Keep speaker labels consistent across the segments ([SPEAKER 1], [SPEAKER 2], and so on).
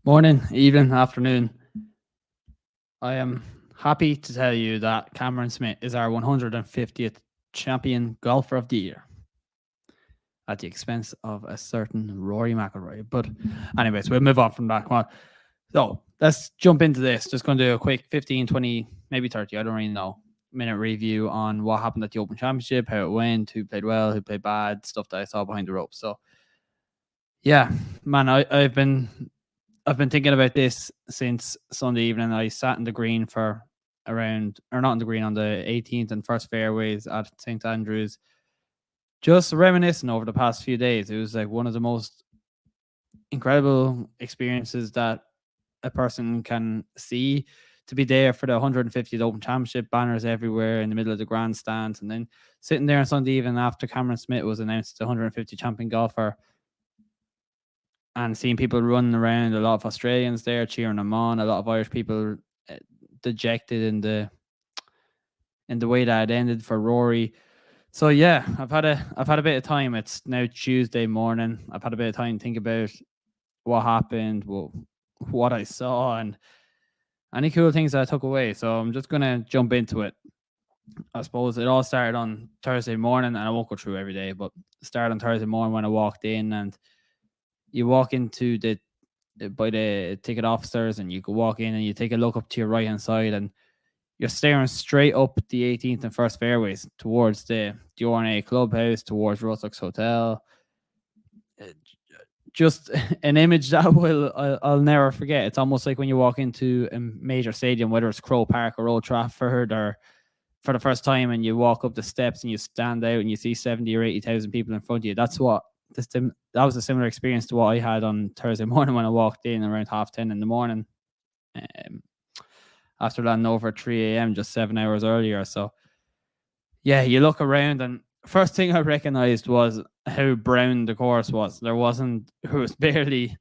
[SPEAKER 1] Morning, evening, afternoon. I am happy to tell you that Cameron Smith is our 150th champion golfer of the year at the expense of a certain Rory McIlroy. But anyways, we'll move on from that. Come on. So let's jump into this. Just going to do a quick 15, 20, maybe 30, I don't really know, minute review on what happened at the Open Championship, how it went, who played well, who played bad, stuff that I saw behind the ropes. So yeah, man, I've been thinking about this since Sunday evening. I sat in the green for around, or not in the green, on the 18th and first fairways at St. Andrews, just reminiscing over the past few days. It was like one of the most incredible experiences that a person can see, to be there for the 150th Open Championship, banners everywhere in the middle of the grandstand, and then sitting there on Sunday evening after Cameron Smith was announced the 150 champion golfer, and seeing people running around, a lot of Australians there cheering them on, a lot of Irish people dejected in the way that it ended for Rory. So yeah, I've had a bit of time. It's now Tuesday morning. I've had a bit of time to think about what happened, what I saw, and any cool things that I took away. So I'm just gonna jump into it. I suppose it all started on Thursday morning, and I won't go through every day, but it started on Thursday morning when I walked in, and you walk into the by the ticket officers, and you go walk in and you take a look up to your right hand side, and you're staring straight up the 18th and first fairways towards the R&A clubhouse, towards Russell's Hotel. Just an image that I'll never forget. It's almost like when you walk into a major stadium, whether it's Croke Park or Old Trafford, or for the first time, and you walk up the steps and you stand out and you see 70 or 80,000 people in front of you. That was a similar experience to what I had on Thursday morning when I walked in around 10:30 in the morning. After landing over at 3 a.m. just 7 hours earlier. So yeah, you look around, and first thing I recognized was how brown the course was. There was barely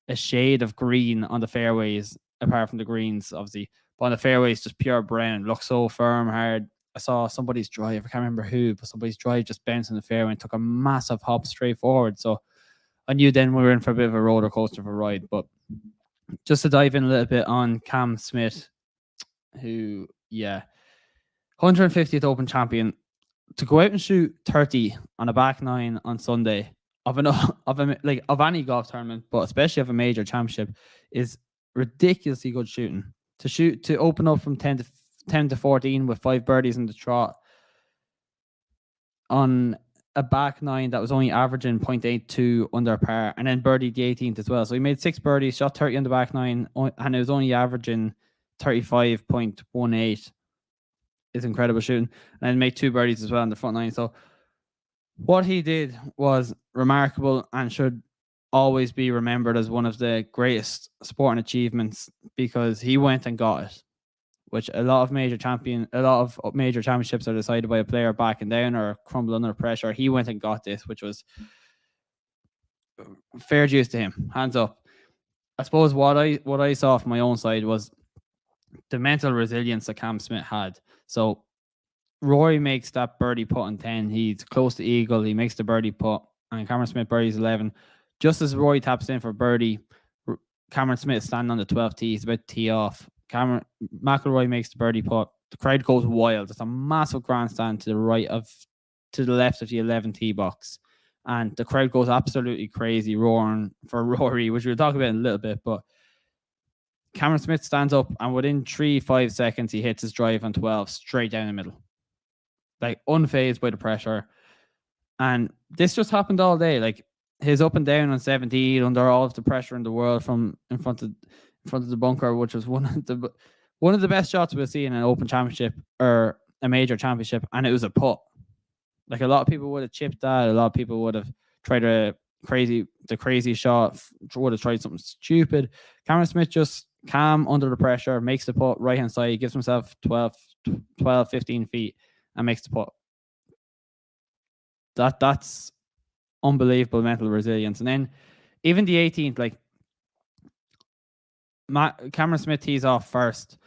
[SPEAKER 1] a shade of green on the fairways, apart from the greens, obviously. But on the fairways, just pure brown. Looked so firm, hard. I saw somebody's drive, I can't remember who, but somebody's drive just bounced in the fairway and took a massive hop straight forward. So I knew then we were in for a bit of a roller coaster of a ride. But just to dive in a little bit on Cam Smith, who, 150th Open champion, to go out and shoot 30 on a back nine on Sunday of any golf tournament, but especially of a major championship, is ridiculously good shooting. To open up from 10 to 14 with 5 birdies in the trot on a back nine that was only averaging 0.82 under par, and then birdied the 18th as well. So he made 6 birdies, shot 30 on the back nine, and it was only averaging 35.18. Is incredible shooting, and then make 2 birdies as well on the front nine. So what he did was remarkable and should always be remembered as one of the greatest sporting achievements, because he went and got it, which a lot of major championships are decided by a player backing down or crumbling under pressure. He went and got this, which was fair dues to him. Hands up. I suppose what I saw from my own side was the mental resilience that Cam Smith had. So Rory makes that birdie putt on 10. He's close to eagle. He makes the birdie putt, and Cameron Smith birdies 11. Just as Rory taps in for birdie, Cameron Smith is standing on the 12th tee. He's about to tee off. McIlroy makes the birdie putt. The crowd goes wild. It's a massive grandstand to the left of the 11 tee box, and the crowd goes absolutely crazy, roaring for Rory, which we'll talk about in a little bit. But Cameron Smith stands up, and within 3-5 seconds, he hits his drive on 12 straight down the middle, like unfazed by the pressure. And this just happened all day. Like his up and down on 17 under all of the pressure in the world from in front of the bunker, which was one of the best shots we'll see in an Open Championship or a major championship, and it was a putt. Like a lot of people would have chipped that. A lot of people would have tried the crazy shot, would have tried something stupid. Cameron Smith just calm under the pressure, makes the putt right hand side, gives himself 12, 15 feet, and makes the putt. That's unbelievable mental resilience. And then even the 18th, like Cameron Smith tees off first,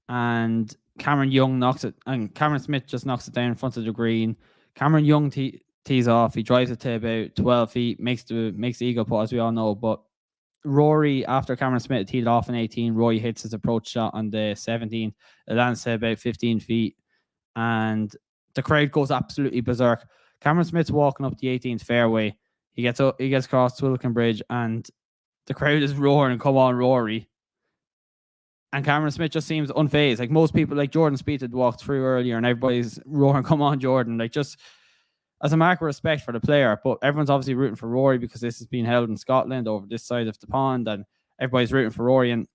[SPEAKER 1] and Cameron Young knocks it, and Cameron Smith just knocks it down in front of the green. Cameron Young tees off. He drives it to about 12 feet, makes the eagle putt, as we all know. But Rory, after Cameron Smith teed off in 18, Rory hits his approach shot on the 17th. It lands to about 15 feet, and the crowd goes absolutely berserk. Cameron Smith's walking up the 18th fairway. He gets across Twilkin Bridge, and the crowd is roaring, "Come on, Rory!" And Cameron Smith just seems unfazed. Like most people, like Jordan Spieth had walked through earlier, and everybody's roaring, "Come on, Jordan!" Like just as a mark of respect for the player. But everyone's obviously rooting for Rory because this has been held in Scotland over this side of the pond, and everybody's rooting for Rory. And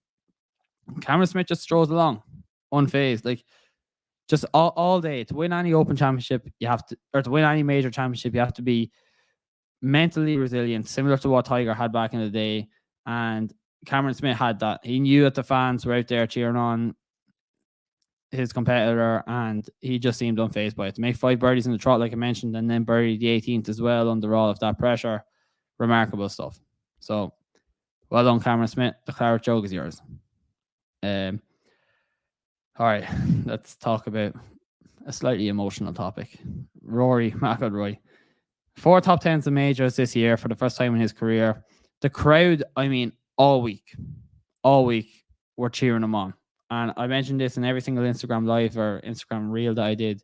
[SPEAKER 1] Cameron Smith just strolls along, unfazed. Like just all day. To win any Open Championship, you have to, or to win any major championship, you have to be mentally resilient, similar to what Tiger had back in the day. And Cameron Smith had that. He knew that the fans were out there cheering on his competitor, and he just seemed unfazed by it. To make 5 birdies in the trot, like I mentioned, and then birdie the 18th as well under all of that pressure, remarkable stuff. So, well done, Cameron Smith. The claret jug is yours. All right, let's talk about a slightly emotional topic. Rory McIlroy. 4 top 10s in majors this year for the first time in his career. The crowd, I mean, all week, were cheering him on. And I mentioned this in every single Instagram live or Instagram reel that I did.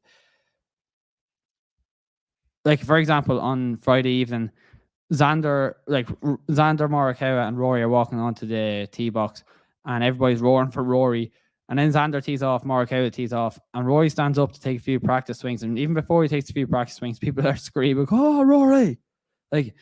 [SPEAKER 1] Like, for example, on Friday evening, Xander Morikawa and Rory are walking onto the tee box, and everybody's roaring for Rory. And then Xander tees off, Morikawa tees off, and Rory stands up to take a few practice swings. And even before he takes a few practice swings, people are screaming, "Oh, Rory!" Like,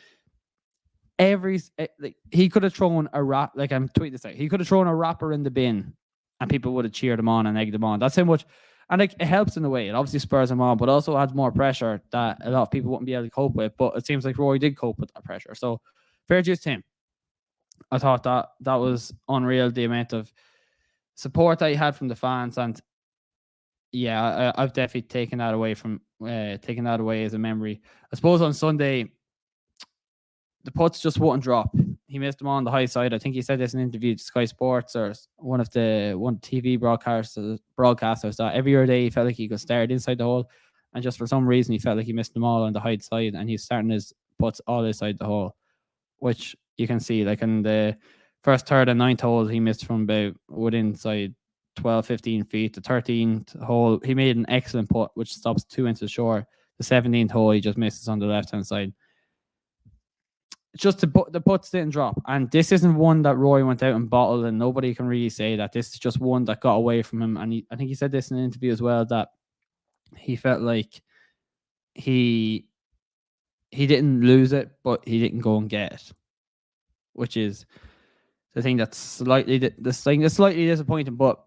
[SPEAKER 1] he could have thrown a wrap. Like, I'm tweeting this out. He could have thrown a wrapper in the bin, and people would have cheered him on and egged him on. That's how much. And like, it helps in a way. It obviously spurs him on, but also adds more pressure that a lot of people wouldn't be able to cope with. But it seems like Rory did cope with that pressure. So fair dues to him. I thought that was unreal, the amount of support that he had from the fans. And yeah, I've definitely taken that away as a memory. I suppose on Sunday, the putts just wouldn't drop. He missed them on the high side. I think he said this in an interview to Sky Sports or one TV broadcasters that every other day he felt like he got started inside the hole, and just for some reason he felt like he missed them all on the high side, and he's starting his putts all inside the hole, which you can see. Like in the first, third, and ninth holes, he missed from about inside 12, 15 feet. The 13th hole, he made an excellent putt, which stops 2 inches short. The 17th hole, he just misses on the left-hand side. Just the putts didn't drop. And this isn't one that Rory went out and bottled, and nobody can really say that. This is just one that got away from him. And I think he said this in an interview as well, that he felt like he didn't lose it, but he didn't go and get it, which is the thing that's slightly disappointing. But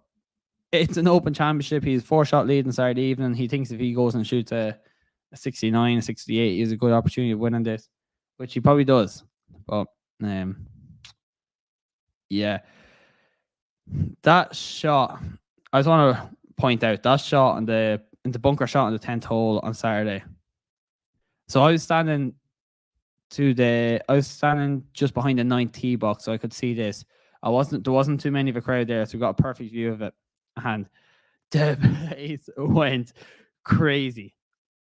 [SPEAKER 1] it's an Open Championship. He's 4-shot lead on Saturday evening. He thinks if he goes and shoots a 69, a 68, he has a good opportunity of winning this, which he probably does. But yeah, that shot, I just want to point out that shot in the bunker shot on the 10th hole on Saturday. So I was standing just behind the 9th tee box, so I could see this. There wasn't too many of a crowd there, so we got a perfect view of it, and the place went crazy.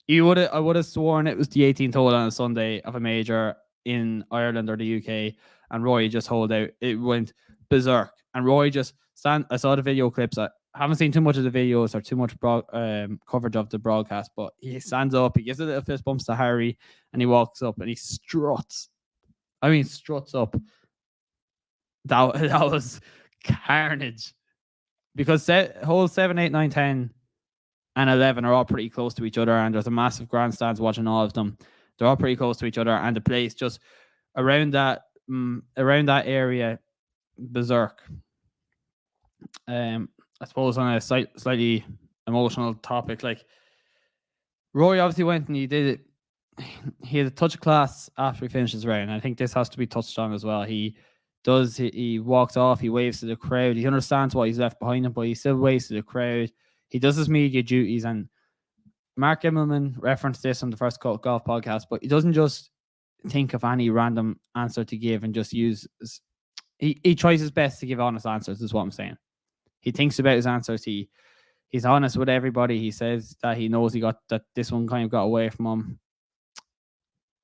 [SPEAKER 1] I would have sworn it was the 18th hole on a Sunday of a major in Ireland or the UK, and Rory just holed out. It went berserk, and Rory just I saw the video clips. I haven't seen too much of the videos or too much coverage of the broadcast, but he stands up, he gives a little fist bumps to Harry, and he walks up and he struts. I mean, struts up. That was carnage, because holes 7, 8, 9, 10, and 11 are all pretty close to each other, and there's a massive grandstands watching all of them. They're all pretty close to each other, and the place just around that area, berserk. I suppose on a slightly emotional topic, like Rory obviously went and he did it. He had a touch of class after he finished his round. I think this has to be touched on as well. He walks off, he waves to the crowd. He understands what he's left behind him, but he still waves to the crowd. He does his media duties, and Mark Immelman referenced this on the First Golf podcast, but he doesn't just think of any random answer to give and just use. He tries his best to give honest answers, is what I'm saying. He thinks about his answers. He's honest with everybody. He says that he knows that this one kind of got away from him.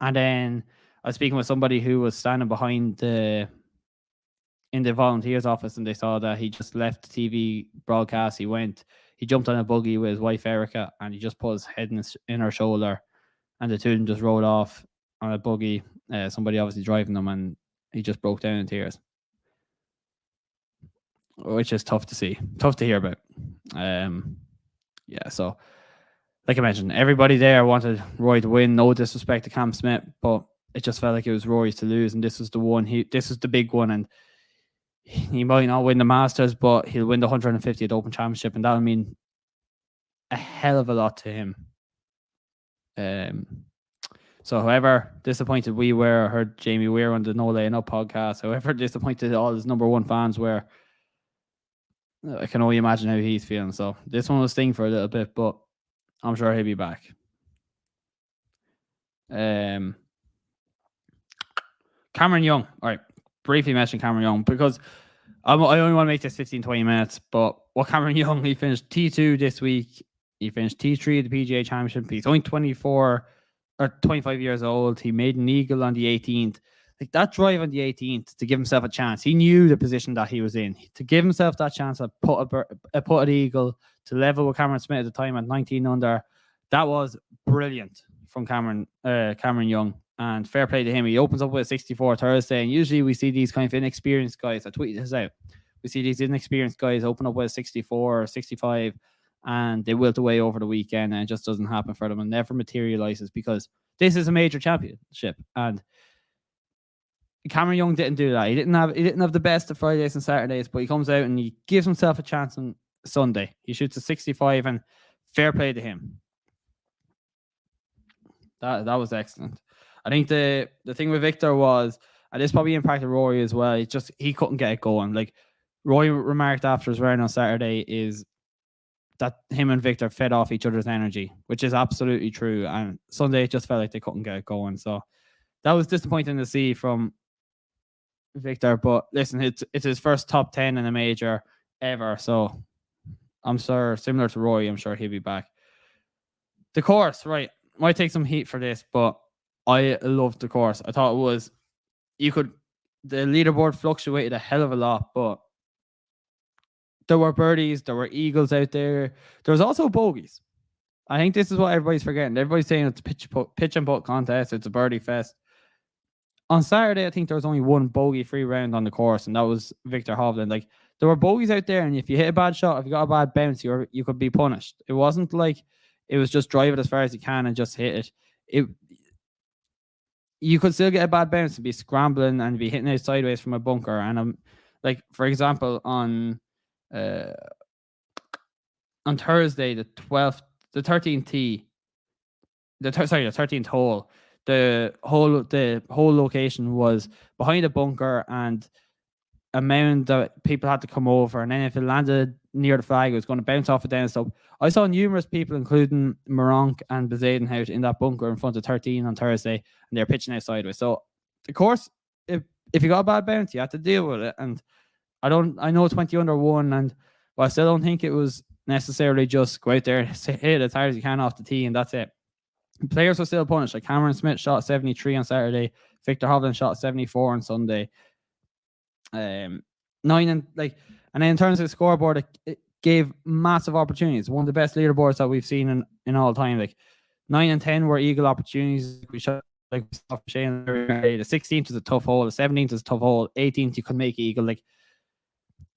[SPEAKER 1] And then I was speaking with somebody who was standing behind the in the volunteers office and they saw that he just left the TV broadcast. He jumped on a buggy with his wife Erica, and he just put his head in her shoulder, and the two of them just rode off on a buggy. Somebody obviously driving them, and he just broke down in tears, which is tough to see, tough to hear about. Yeah, so like I mentioned, everybody there wanted Rory to win. No disrespect to Cam Smith, but it just felt like it was Rory's to lose, and this was the one. This was the big one, and he might not win the Masters, but he'll win the 150th Open Championship, and that'll mean a hell of a lot to him. So however disappointed we were, I heard Jamie Weir on the No Laying Up podcast, however disappointed all his number one fans were, I can only imagine how he's feeling. So this one will sting for a little bit, but I'm sure he'll be back. Cameron Young. All right. Briefly mention Cameron Young because I only want to make this 15-20 minutes, but what Cameron Young, he finished T2 this week. He finished T3 at the PGA Championship. He's only 24 or 25 years old. He made an eagle on the 18th. Like that drive on the 18th to give himself a chance. He knew the position that he was in. To give himself that chance to put an eagle to level with Cameron Smith at the time at 19 under. That was brilliant from Cameron Young. And fair play to him. He opens up with a 64 Thursday. And usually we see these kind of inexperienced guys. I tweeted this out. We see these inexperienced guys open up with a 64 or 65. And they wilt away over the weekend. And it just doesn't happen for them. And never materializes because this is a major championship. And Cameron Young didn't do that. He didn't have the best of Fridays and Saturdays, but he comes out and he gives himself a chance on Sunday. He shoots a 65 and fair play to him. That was excellent. I think the thing with Victor was, and this probably impacted Rory as well, he couldn't get it going. Like Rory remarked after his round on Saturday is that him and Victor fed off each other's energy, which is absolutely true. And Sunday it just felt like they couldn't get it going. So that was disappointing to see from Victor, but listen, it's his first top 10 in a major ever, so I'm sure, similar to Roy, I'm sure he'll be back. The course, right, might take some heat for this, but I loved the course. I thought it was, the leaderboard fluctuated a hell of a lot, but there were birdies, there were eagles out there. There was also bogeys. I think this is what everybody's forgetting. Everybody's saying it's a pitch and putt contest, it's a birdie fest. On Saturday, I think there was only one bogey-free round on the course, and that was Victor Hovland. Like, there were bogeys out there, and if you hit a bad shot, if you got a bad bounce, you could be punished. It wasn't like it was just drive it as far as you can and just hit it. You could still get a bad bounce and be scrambling and be hitting it sideways from a bunker. And like, for example, on Thursday, the 13th tee, the 13th hole. The whole location was behind a bunker and a mound that people had to come over, and then if it landed near the flag, it was going to bounce off it down. So I saw numerous people, including Moronk and Bezadenhout, in that bunker in front of 13 on Thursday, and they're pitching out sideways. So of course, if you got a bad bounce, you had to deal with it. And I know 20 under one, and I still don't think it was necessarily just go out there and hit as hard as you can off the tee and that's it. Players were still punished. Like Cameron Smith shot 73 on Saturday. Victor Hovland shot 74 on Sunday. And then in terms of the scoreboard, it gave massive opportunities. One of the best leaderboards that we've seen in all time. Like 9 and 10 were eagle opportunities. We shot like Shane. The 16th is a tough hole. The 17th is a tough hole. 18th you could make eagle. Like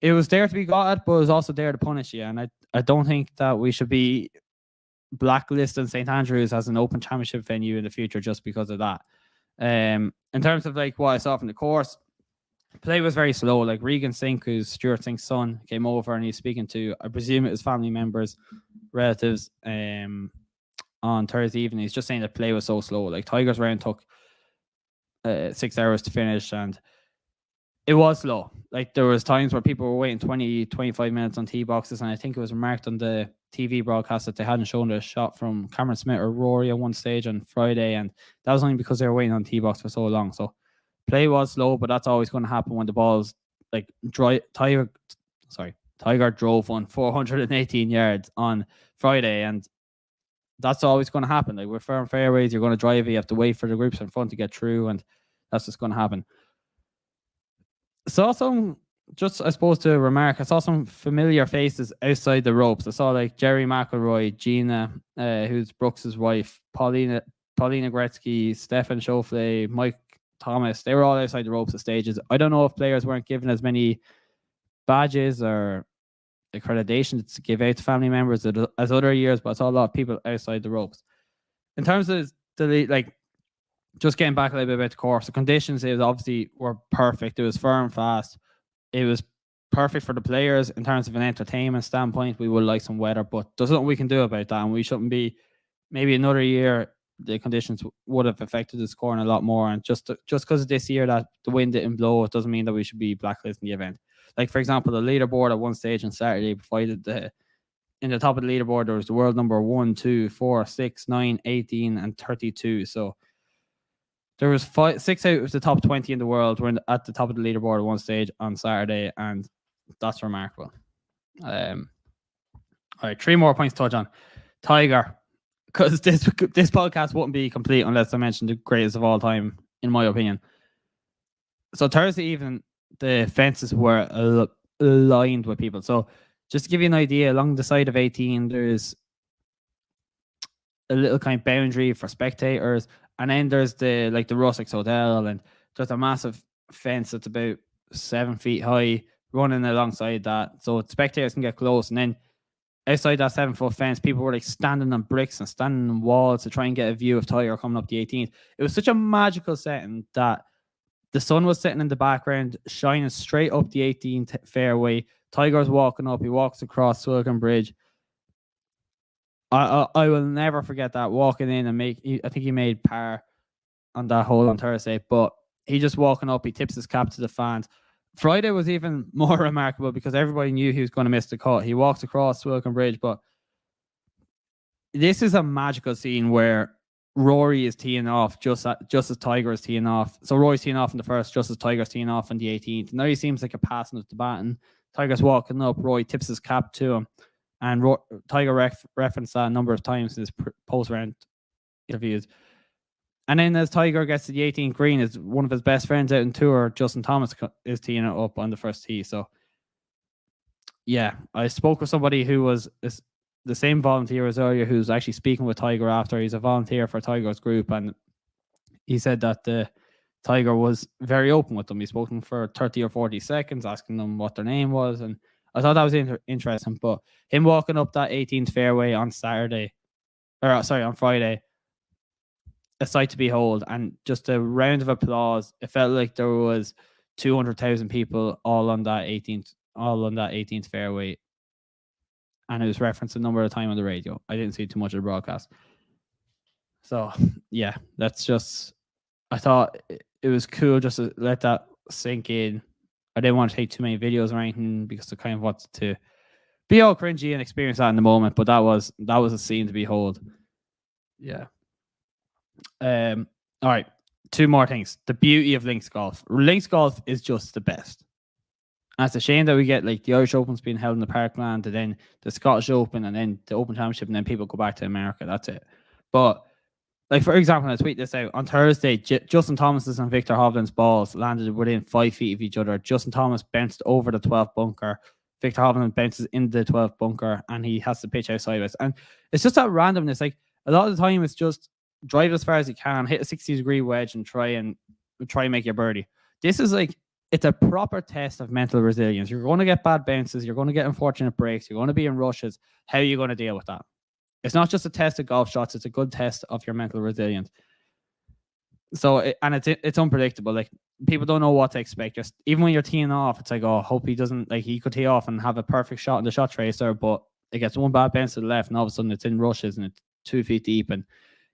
[SPEAKER 1] it was there to be got at, but it was also there to punish you. And I don't think that we should be blacklisting St. Andrews as an open championship venue in the future just because of that. In terms of like what I saw from the course, play was very slow. Like Regan Sink, who's Stuart Sink's son, came over and he's speaking to, I presume it was family members, relatives, on Thursday evening. He's just saying that play was so slow. Like Tiger's round took 6 hours to finish and it was slow. Like there was times where people were waiting 20, 25 minutes on tee boxes, and I think it was remarked on the TV broadcast that they hadn't shown a shot from Cameron Smith or Rory at one stage on Friday, and that was only because they were waiting on tee box for so long. So play was slow, but that's always going to happen when the ball's like Tiger drove on 418 yards on Friday, and that's always going to happen. Like with firm fairways, you're going to drive it. You have to wait for the groups in front to get through, and that's just going to happen. saw some, just I suppose to remark, I saw some familiar faces outside the ropes. I saw like Jerry McElroy, Gina, who's Brooks's wife, Paulina Gretzky, Stefan Schauffele, Mike Thomas. They were all outside the ropes of stages. I don't know if players weren't given as many badges or accreditations to give out to family members as other years, but I saw a lot of people outside the ropes. In terms of the like, just getting back a little bit about the course, the conditions, it was obviously were perfect. It was firm, fast. It was perfect for the players in terms of an entertainment standpoint. We would like some weather, but there's nothing we can do about that, and we shouldn't be. Maybe another year, the conditions would have affected the scoring a lot more. And just because of this year that the wind didn't blow, it doesn't mean that we should be blacklisting the event. Like, for example, the leaderboard at one stage on Saturday provided in the top of the leaderboard, there was the world number 1, 2, 4, 6, 9, 18, and 32. So there was 6 out of the top 20 in the world were at the top of the leaderboard at one stage on Saturday, and that's remarkable. All right, 3 more points to touch on. Tiger, because this podcast wouldn't be complete unless I mentioned the greatest of all time, in my opinion. So Thursday evening, the fences were lined with people. So just to give you an idea, along the side of 18, there's a little kind of boundary for spectators, and then there's the Russell's Hotel, and there's a massive fence that's about 7 feet high running alongside that, so spectators can get close. And then outside that 7-foot fence, people were like standing on bricks and standing on walls to try and get a view of Tiger coming up the 18th. It was such a magical setting that the sun was sitting in the background, shining straight up the 18th fairway. Tiger's walking up. He walks across Swilcan Bridge. I will never forget that, walking in and I think he made par on that hole on Thursday, but he just walking up, he tips his cap to the fans. Friday was even more remarkable because everybody knew he was going to miss the cut. He walks across Swilcan Bridge, but this is a magical scene where Rory is teeing off just as Tiger is teeing off. So Rory's teeing off in the first, just as Tiger's teeing off on the 18th. Now he seems like a passing of the baton. Tiger's walking up, Rory tips his cap to him, and Tiger referenced that a number of times in his post-round interviews. And then as Tiger gets to the 18th green, is one of his best friends out on tour, Justin Thomas, is teeing it up on the first tee. So, yeah, I spoke with somebody who was the same volunteer as earlier, who's actually speaking with Tiger after. He's a volunteer for Tiger's group, and he said that the Tiger was very open with them. He spoke to them for 30 or 40 seconds, asking them what their name was, and I thought that was interesting. But him walking up that 18th fairway on Friday, a sight to behold, and just a round of applause. It felt like there was 200,000 people all on that 18th fairway, and it was referenced a number of times on the radio. I didn't see too much of the broadcast. So yeah, that's just, I thought it was cool just to let that sink in. I didn't want to take too many videos or anything because I kind of wanted to be all cringy and experience that in the moment. But that was a scene to behold. Yeah. All right. 2 more things. The beauty of links golf. Links golf is just the best. And it's a shame that we get like the Irish Open's being held in the Parkland, and then the Scottish Open, and then the Open Championship, and then people go back to America. That's it. But like, for example, I tweet this out on Thursday. Justin Thomas's and Victor Hovland's balls landed within 5 feet of each other. Justin Thomas bounced over the 12th bunker. Victor Hovland bounces into the 12th bunker, and he has to pitch out sideways. And it's just that randomness. Like, a lot of the time, it's just drive as far as you can, hit a 60-degree wedge, and try and make your birdie. This is like, it's a proper test of mental resilience. You're going to get bad bounces. You're going to get unfortunate breaks. You're going to be in rushes. How are you going to deal with that? It's not just a test of golf shots. It's a good test of your mental resilience. So, it's unpredictable. Like, people don't know what to expect. Just even when you're teeing off, it's like, oh, hope he doesn't, like, he could tee off and have a perfect shot in the shot tracer, but it gets one bad bounce to the left, and all of a sudden it's in rushes and it's 2 feet deep, and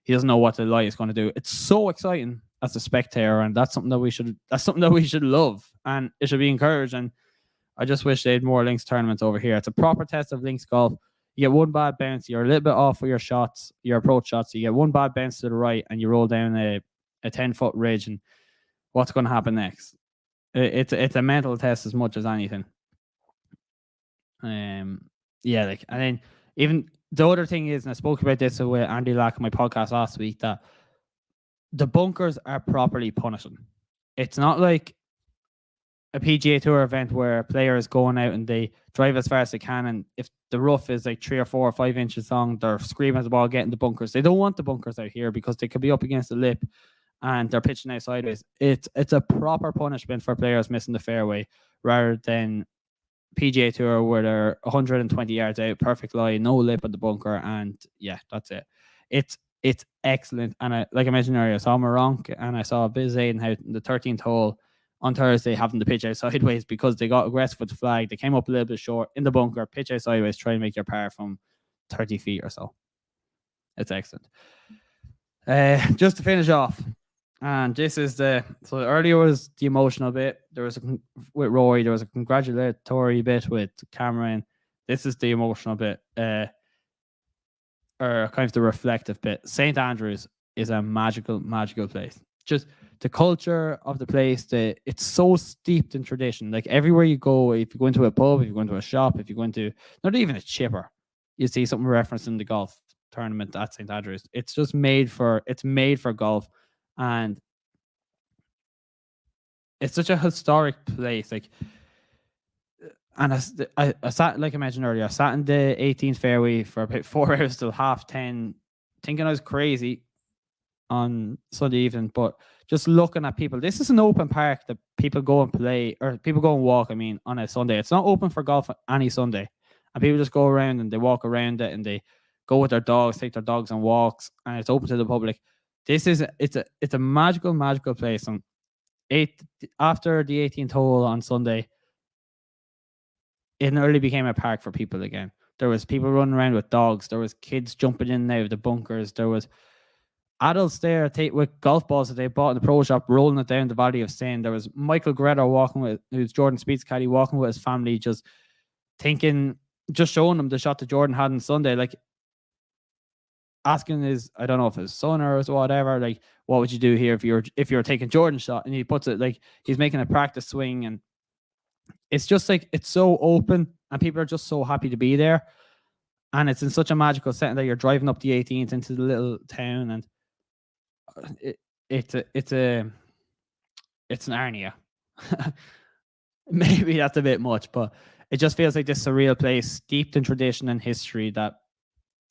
[SPEAKER 1] he doesn't know what the lie is going to do. It's so exciting as a spectator, and that's something that we should love, and it should be encouraged. And I just wish they had more links tournaments over here. It's a proper test of links golf. You get one bad bounce, you're a little bit off with your shots, your approach shots. You get one bad bounce to the right, and you roll down a 10-foot ridge, and what's going to happen next? It's a mental test as much as anything. Yeah, like, and then even the other thing is, and I spoke about this with Andy Lack on my podcast last week, that the bunkers are properly punishing. It's not like a PGA Tour event where players going out and they drive as far as they can, and if the rough is like 3 or 4 or 5 inches long, they're screaming at the ball, getting the bunkers. They don't want the bunkers out here because they could be up against the lip and they're pitching out sideways. It's a proper punishment for players missing the fairway rather than PGA Tour where they're 120 yards out, perfect lie, no lip at the bunker, and yeah, that's it. It's excellent. And like I mentioned earlier, I saw Moronk and I saw Biz Aiden out in the 13th hole on Thursday having to pitch out sideways because they got aggressive with the flag. They came up a little bit short in the bunker, pitch out sideways, try and make your par from 30 feet or so. It's excellent. Just to finish off, and this is so earlier was the emotional bit. There was with Rory, there was a congratulatory bit with Cameron. This is the emotional bit, or kind of the reflective bit. St. Andrews is a magical place. Just the culture of the place, it's so steeped in tradition. Like everywhere you go, if you go into a pub, if you go into a shop, if you go into not even a chipper, you see something referenced in the golf tournament at St. Andrews. It's just made for golf, and it's such a historic place. Like, and I sat, like I mentioned earlier, I sat in the 18th fairway for about 4 hours till 10:30, thinking I was crazy on Sunday evening, but just looking at people. This is an open park that people go and play, or people go and walk, I mean, on a Sunday. It's not open for golf any Sunday. And people just go around and they walk around it and they go with their dogs, take their dogs on walks, and it's open to the public. It's a magical place. And after the 18th hole on Sunday, it nearly became a park for people again. There was people running around with dogs. There was kids jumping in and out of the bunkers. There was adults there with golf balls that they bought in the pro shop, rolling it down the Valley of Sin. There was Michael Greta who's Jordan Spieth's caddy, walking with his family, just showing them the shot that Jordan had on Sunday, like asking I don't know if his son or whatever, like, what would you do here if you're taking Jordan's shot? And he puts it like he's making a practice swing, and it's just like it's so open, and people are just so happy to be there, and it's in such a magical setting that you're driving up the 18th into the little town, and it's an Arnia. Maybe that's a bit much, but it just feels like this surreal place steeped in tradition and history that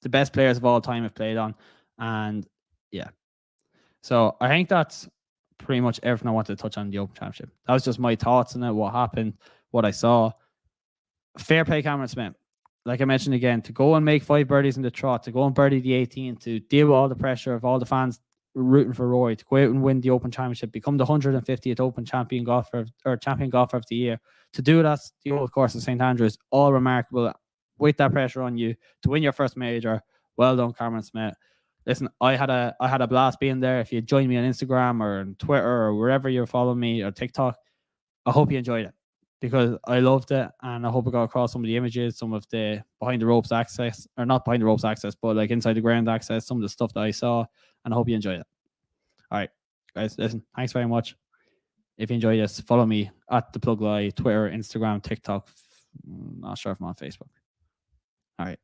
[SPEAKER 1] the best players of all time have played on. And yeah, so I think that's pretty much everything I wanted to touch on the Open Championship. That was just my thoughts on it, what happened, what I saw. Fair play, Cameron Smith. Like I mentioned again, to go and make 5 birdies in the trot, to go and birdie the 18, to deal with all the pressure of all the fans rooting for Rory, to go out and win the Open Championship, become the 150th Open champion golfer of the year, to do that the old course of St. Andrews, all remarkable with that pressure on you to win your first major. Well done, Cameron Smith. Listen, I had a blast being there. If you join me on Instagram or on Twitter or wherever you're following me, or TikTok, I hope you enjoyed it, because I loved it, and I hope I got across some of the images, some of the behind the ropes access, or not behind the ropes access, but like inside the ground access, some of the stuff that I saw, and I hope you enjoyed it. All right, guys, listen, thanks very much. If you enjoyed this, follow me at The Plug Lie, Twitter, Instagram, TikTok. Not sure if I'm on Facebook. All right.